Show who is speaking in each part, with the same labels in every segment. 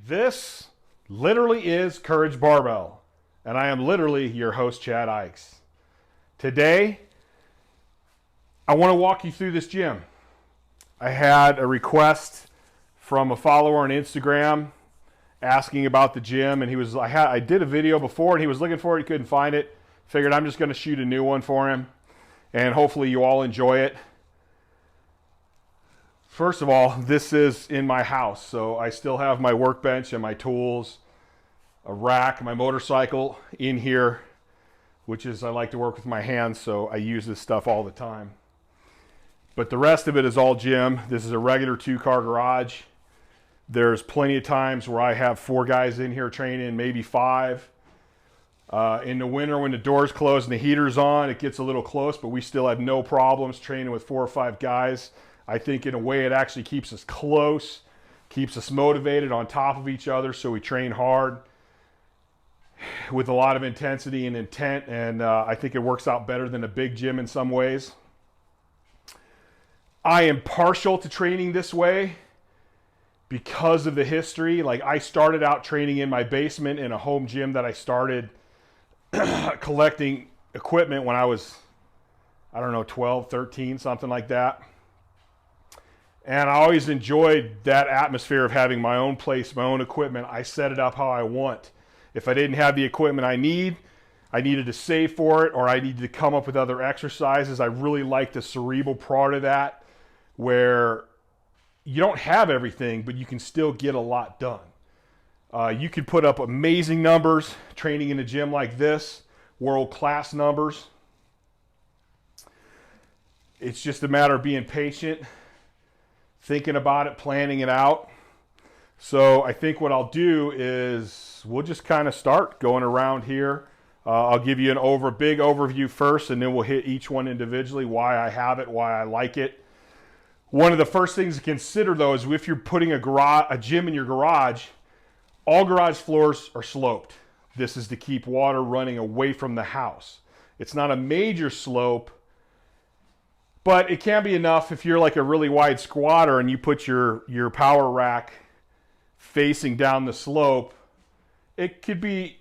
Speaker 1: This literally is Courage Barbell, and I am literally your host, Chad Ikes. Today, I want to walk you through this gym. I had a request from a follower on Instagram asking about the gym, and I did a video before, and he was looking for it, he couldn't find it. Figured I'm just going to shoot a new one for him, and hopefully you all enjoy it. First of all, this is in my house, so I still have my workbench and my tools, a rack, my motorcycle in here, which is, I like to work with my hands, so I use this stuff all the time. But the rest of it is all gym. This is a regular 2-car garage. There's plenty of times where I have 4 guys in here training, maybe 5. In the winter, when the door's closed and the heater's on, it gets a little close, but we still have no problems training with 4 or 5 guys. I think in a way it actually keeps us close, keeps us motivated on top of each other, so we train hard with a lot of intensity and intent, and I think it works out better than a big gym in some ways. I am partial to training this way because of the history. Like, I started out training in my basement in a home gym that I started collecting equipment when I was, I don't know, 12, 13, something like that. And I always enjoyed that atmosphere of having my own place, my own equipment. I set it up how I want. If I didn't have the equipment I needed to save for it, or I needed to come up with other exercises. I really like the cerebral part of that, where you don't have everything, but you can still get a lot done. You can put up amazing numbers training in a gym like this, world-class numbers. It's just a matter of being patient, thinking about it, planning it out. So I think what I'll do is we'll just kind of start going around here. I'll give you a big overview first, and then we'll hit each one individually, why I have it, why I like it. One of the first things to consider, though, is if you're putting a gym in your garage, all garage floors are sloped. This is to keep water running away from the house. It's not a major slope, but it can be enough if you're like a really wide squatter and you put your power rack facing down the slope. It could be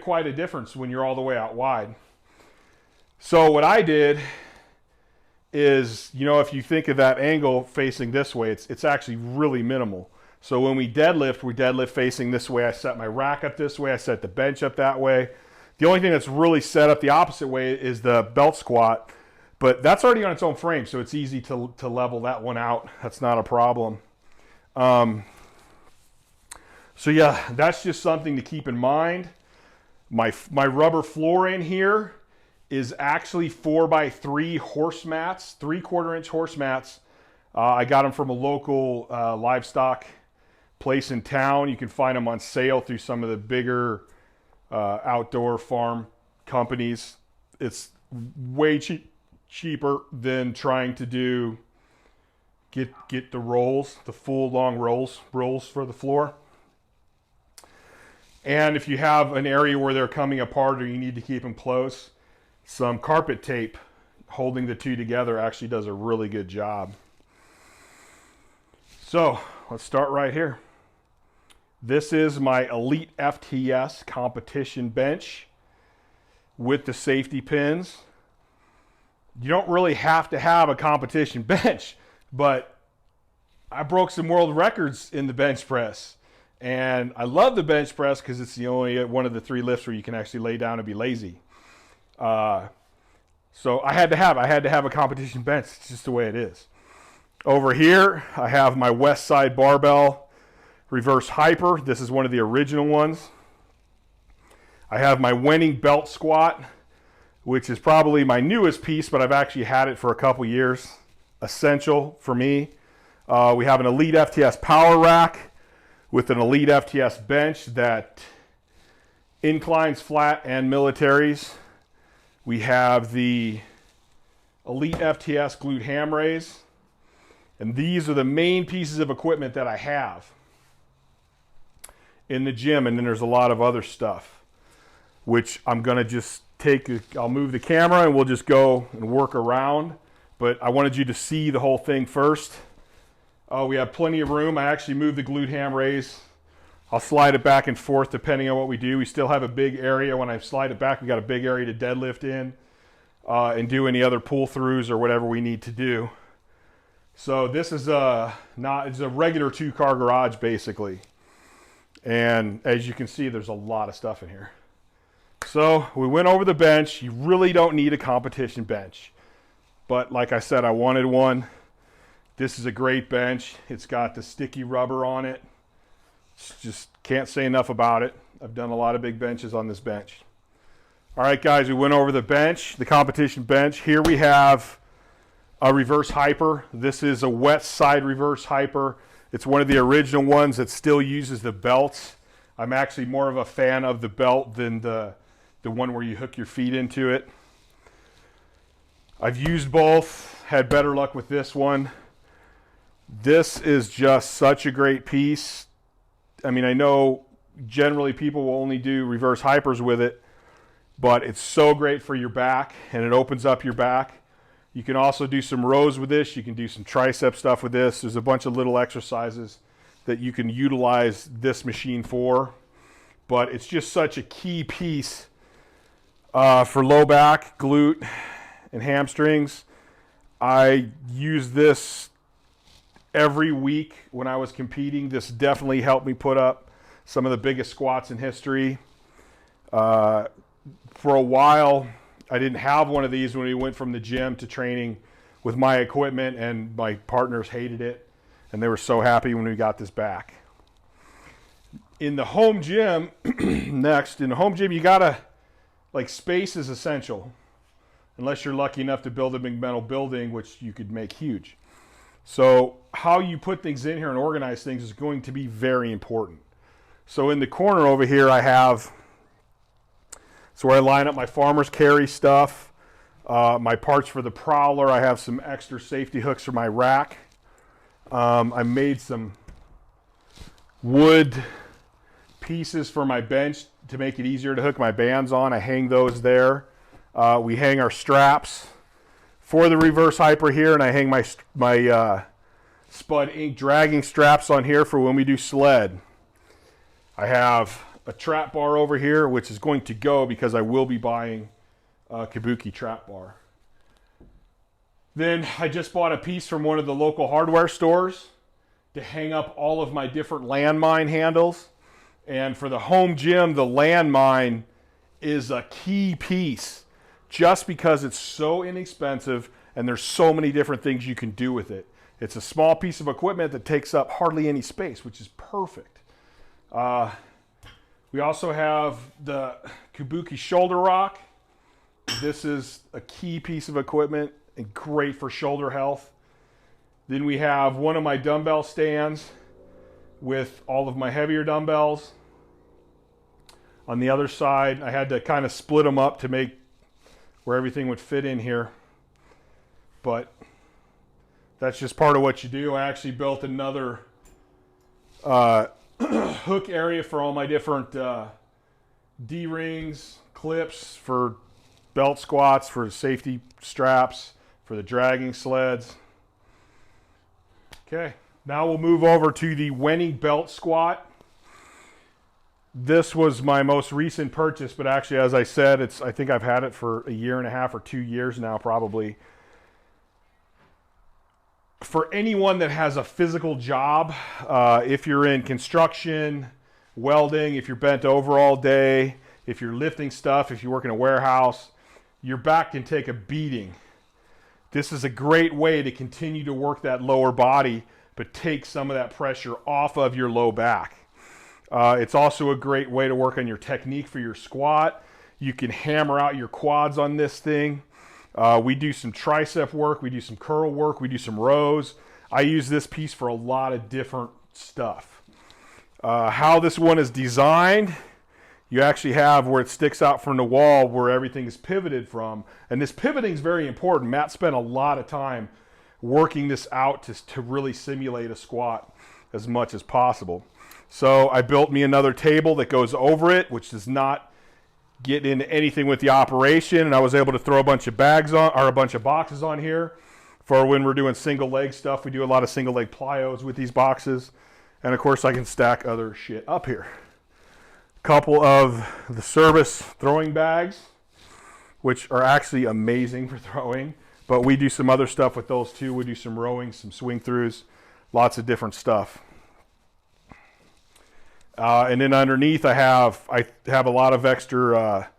Speaker 1: quite a difference when you're all the way out wide. So what I did is, if you think of that angle facing this way, it's actually really minimal. So when we deadlift facing this way. I set my rack up this way. I set the bench up that way. The only thing that's really set up the opposite way is the belt squat. But that's already on its own frame, so it's easy to level that one out. That's not a problem. So yeah, that's just something to keep in mind. My rubber floor in here is actually 4x3 horse mats, 3/4 inch horse mats. I got them from a local livestock place in town. You can find them on sale through some of the bigger outdoor farm companies. It's way cheaper than trying to get the rolls, the full long rolls for the floor. And if you have an area where they're coming apart or you need to keep them close, some carpet tape holding the two together actually does a really good job. So let's start right here. This is my Elite FTS competition bench with the safety pins. You don't really have to have a competition bench, but I broke some world records in the bench press. And I love the bench press because it's the only one of the 3 lifts where you can actually lay down and be lazy. So I had to have a competition bench. It's just the way it is. Over here, I have my West Side Barbell Reverse Hyper. This is one of the original ones. I have my Wenny belt squat, which is probably my newest piece, but I've actually had it for a couple years. Essential for me. We have an Elite FTS power rack with an Elite FTS bench that inclines flat and militaries. We have the Elite FTS glute ham raise. And these are the main pieces of equipment that I have in the gym. And then there's a lot of other stuff, which I'm going to just I'll move the camera and we'll just go and work around but I wanted you to see the whole thing first. We have plenty of room. I actually moved the glute ham raise. I'll slide it back and forth depending on what we do. We still have a big area. When I slide it back, we got a big area to deadlift in and do any other pull throughs or whatever we need to do. So this is it's a regular 2-car garage basically. And as you can see, there's a lot of stuff in here. So we went over the bench. You really don't need a competition bench. But like I said, I wanted one. This is a great bench. It's got the sticky rubber on it. Just can't say enough about it. I've done a lot of big benches on this bench. All right, guys, we went over the bench, the competition bench. Here we have a reverse hyper. This is a wet side reverse hyper. It's one of the original ones that still uses the belts. I'm actually more of a fan of the belt than the one where you hook your feet into it. I've used both, had better luck with this one. This is just such a great piece. I mean, I know generally people will only do reverse hypers with it, but it's so great for your back, and it opens up your back. You can also do some rows with this. You can do some tricep stuff with this. There's a bunch of little exercises that you can utilize this machine for, but it's just such a key piece for low back, glute, and hamstrings. I use this every week when I was competing. This definitely helped me put up some of the biggest squats in history. For a while, I didn't have one of these when we went from the gym to training with my equipment, and my partners hated it, and they were so happy when we got this back. In the home gym, next, in the home gym, you gotta, like, space is essential, unless you're lucky enough to build a big metal building, which you could make huge. So how you put things in here and organize things is going to be very important. So in the corner over here, I have, so where I line up my farmer's carry stuff, my parts for the prowler. I have some extra safety hooks for my rack. I made some wood pieces for my bench to make it easier to hook my bands on. I hang those there. We hang our straps for the reverse hyper here, and I hang my Spud Inc. dragging straps on here for when we do sled. I have a trap bar over here, which is going to go because I will be buying a Kabuki trap bar. Then I just bought a piece from one of the local hardware stores to hang up all of my different landmine handles. And for the home gym, the landmine is a key piece just because it's so inexpensive and there's so many different things you can do with it. It's a small piece of equipment that takes up hardly any space, which is perfect. We also have the Kabuki shoulder rock. This is a key piece of equipment and great for shoulder health. Then we have one of my dumbbell stands with all of my heavier dumbbells. On the other side, I had to kind of split them up to make where everything would fit in here. But that's just part of what you do. I actually built another hook area for all my different D-rings, clips for belt squats, for safety straps, for the dragging sleds. Okay, now we'll move over to the Wenny belt squat. This was my most recent purchase, but actually, as I said, I think I've had it for a year and a half or 2 years now, probably. For anyone that has a physical job, if you're in construction, welding, if you're bent over all day, if you're lifting stuff, if you work in a warehouse, your back can take a beating. This is a great way to continue to work that lower body, but take some of that pressure off of your low back. It's also a great way to work on your technique for your squat. You can hammer out your quads on this thing. We do some tricep work, we do some curl work, we do some rows. I use this piece for a lot of different stuff. How this one is designed, you actually have where it sticks out from the wall where everything is pivoted from. And this pivoting is very important. Matt spent a lot of time working this out to really simulate a squat as much as possible. So I built me another table that goes over it, which does not get into anything with the operation, and I was able to throw a bunch of bags on, or a bunch of boxes on here. for when we're doing single leg stuff. We do a lot of single leg plyos with these boxes. And of course I can stack other shit up here. A couple of the service throwing bags, which are actually amazing for throwing, but we do some other stuff with those too. We do some rowing, some swing throughs, lots of different stuff. And then underneath I have a lot of extra,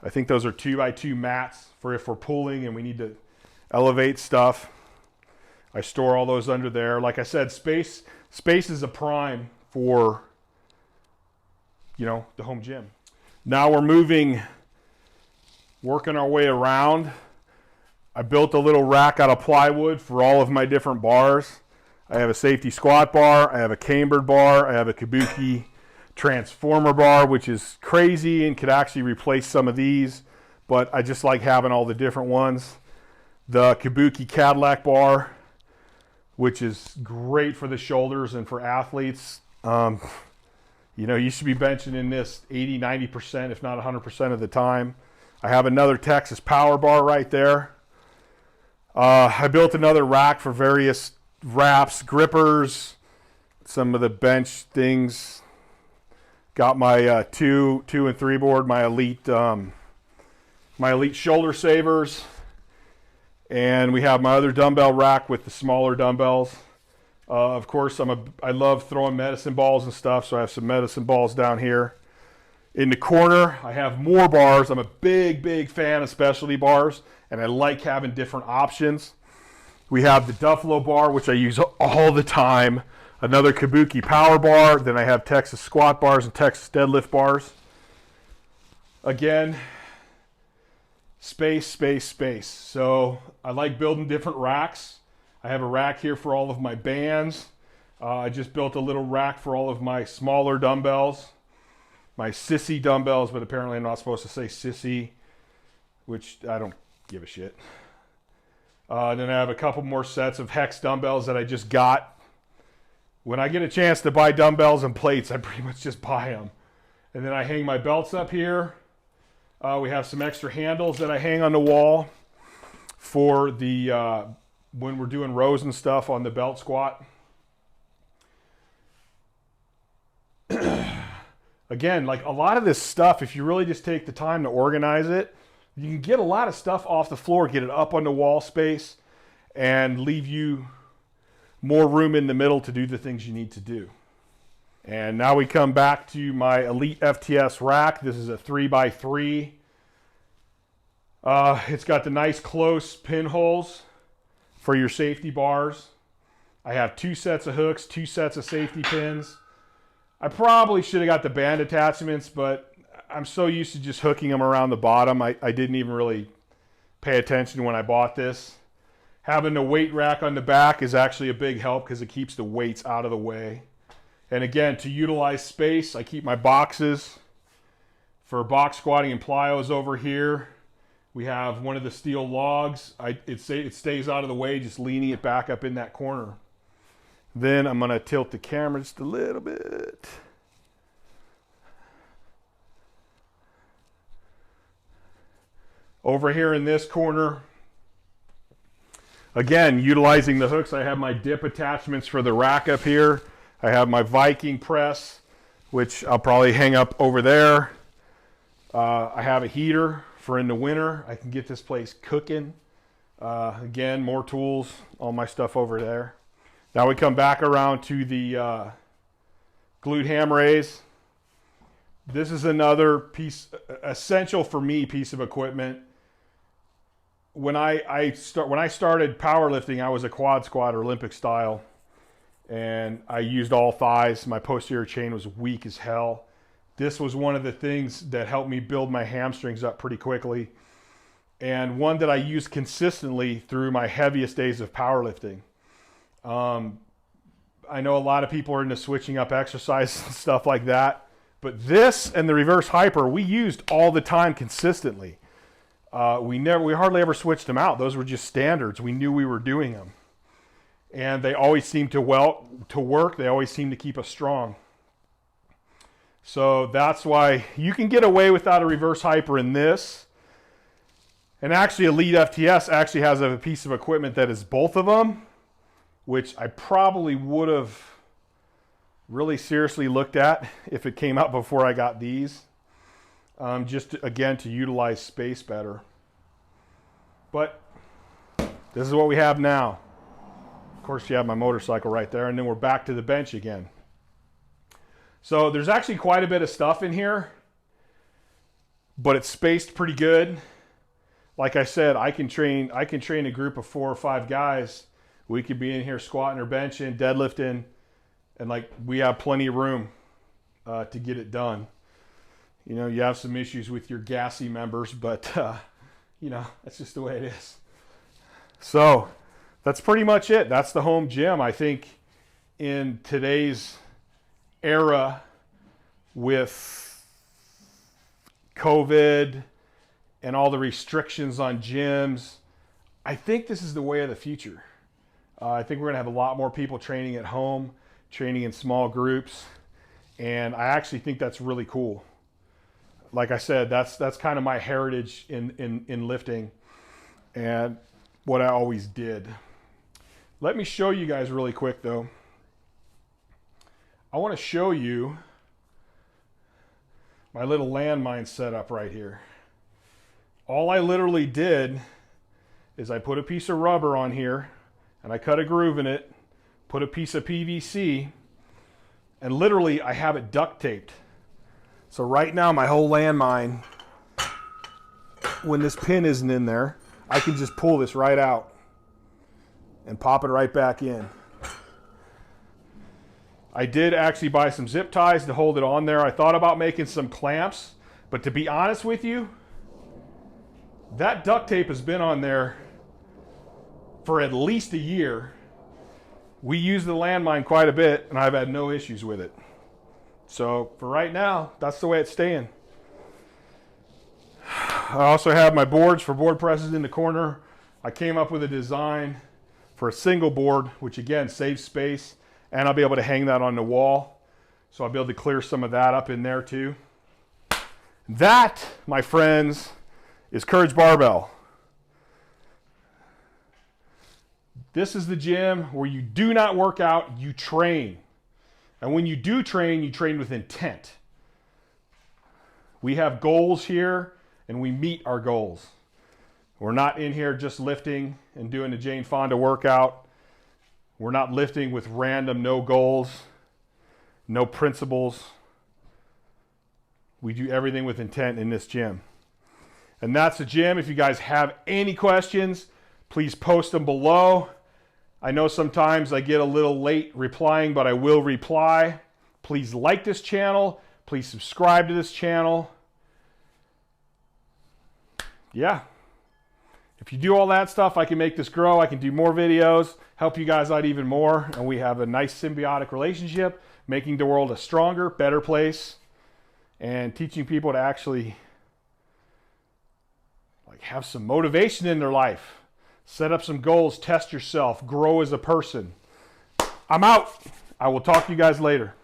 Speaker 1: I think those are 2x2 mats for if we're pulling and we need to elevate stuff. I store all those under there. Like I said, space is a prime for, you know, the home gym. Now we're working our way around. I built a little rack out of plywood for all of my different bars. I have a safety squat bar, I have a cambered bar, I have a kabuki transformer bar, which is crazy and could actually replace some of these, but I just like having all the different ones. The kabuki Cadillac bar, which is great for the shoulders and for athletes. You know, you should be benching in this 80, 90%, if not 100% of the time. I have another Texas power bar right there. I built another rack for various wraps, grippers, some of the bench things. Got my 2 and 3 board, my elite shoulder savers. And we have my other dumbbell rack with the smaller dumbbells. Of course, I love throwing medicine balls and stuff, so I have some medicine balls down here. In the corner, I have more bars. I'm a big fan of specialty bars, and I like having different options. We have the Duffalo bar, which I use all the time. Another kabuki power bar. Then I have Texas squat bars and Texas deadlift bars. Again, space. So I like building different racks. I have a rack here for all of my bands. I just built a little rack for all of my smaller dumbbells. My sissy dumbbells, but apparently I'm not supposed to say sissy, which I don't give a shit. Then I have a couple more sets of Hex dumbbells that I just got. When I get a chance to buy dumbbells and plates, I pretty much just buy them. And then I hang my belts up here. We have some extra handles that I hang on the wall for the when we're doing rows and stuff on the belt squat. Again, like a lot of this stuff, if you really just take the time to organize it, you can get a lot of stuff off the floor, get it up on the wall space, and leave you more room in the middle to do the things you need to do. And now we come back to my Elite FTS rack. This is a 3x3. It's got the nice close pinholes for your safety bars. I have 2 sets of hooks, 2 sets of safety pins. I probably should have got the band attachments, but I'm so used to just hooking them around the bottom. I didn't even really pay attention when I bought this. Having the weight rack on the back is actually a big help because it keeps the weights out of the way. And again, to utilize space, I keep my boxes for box squatting and plyos over here. We have one of the steel logs. It stays out of the way, just leaning it back up in that corner. Then I'm going to tilt the camera just a little bit. Over here in this corner, again, utilizing the hooks, I have my dip attachments for the rack up here. I have my Viking press, which I'll probably hang up over there. I have a heater for in the winter. I can get this place cooking. Again, more tools, all my stuff over there. Now we come back around to the glute ham raise. This is another piece, essential for me, piece of equipment. When I started powerlifting, I was a quad squatter, Olympic style, and I used all thighs. My posterior chain was weak as hell. This was one of the things that helped me build my hamstrings up pretty quickly, and one that I used consistently through my heaviest days of powerlifting. I know a lot of people are into switching up exercise and stuff like that, but this and the reverse hyper we used all the time consistently. We hardly ever switched them out. Those were just standards. We knew we were doing them, and they always seemed to work. They always seemed to keep us strong. So that's why you can get away without a reverse hyper in this. And actually Elite FTS actually has a piece of equipment that is both of them, which I probably would have really seriously looked at if it came out before I got these. Just again to utilize space better. But this is what we have now. Of course, you have my motorcycle right there, and then we're back to the bench again. So there's actually quite a bit of stuff in here, but it's spaced pretty good. Like I said, I can train a group of 4 or 5 guys. We could be in here squatting or benching, deadlifting, and like we have plenty of room to get it done. You know, you have some issues with your gassy members, but you know, that's just the way it is. So that's pretty much it. That's the home gym. I think in today's era with COVID and all the restrictions on gyms, I think this is the way of the future. I think we're going to have a lot more people training at home, training in small groups, and I actually think that's really cool. Like I said, that's kind of my heritage in lifting and what I always did. Let me show you guys really quick though. I want to show you my little landmine setup right here. All I literally did is I put a piece of rubber on here and I cut a groove in it, put a piece of PVC, and literally I have it duct taped. So right now my whole landmine, when this pin isn't in there, I can just pull this right out and pop it right back in. I did actually buy some zip ties to hold it on there. I thought about making some clamps, but to be honest with you, that duct tape has been on there for at least a year. We use the landmine quite a bit and I've had no issues with it. So for right now, that's the way it's staying. I also have my boards for board presses in the corner. I came up with a design for a single board, which again saves space, and I'll be able to hang that on the wall. So I'll be able to clear some of that up in there too. That, my friends, is Courage Barbell. This is the gym where you do not work out, you train. And when you do train, you train with intent. We have goals here, and we meet our goals. We're not in here just lifting and doing the Jane Fonda workout. We're not lifting with random no goals, no principles. We do everything with intent in this gym. And that's the gym. If you guys have any questions, please post them below. I know sometimes I get a little late replying, but I will reply. Please like this channel. Please subscribe to this channel. Yeah. If you do all that stuff, I can make this grow. I can do more videos, help you guys out even more. And we have a nice symbiotic relationship, making the world a stronger, better place, and teaching people to actually have some motivation in their life. Set up some goals, test yourself, grow as a person. I'm out. I will talk to you guys later.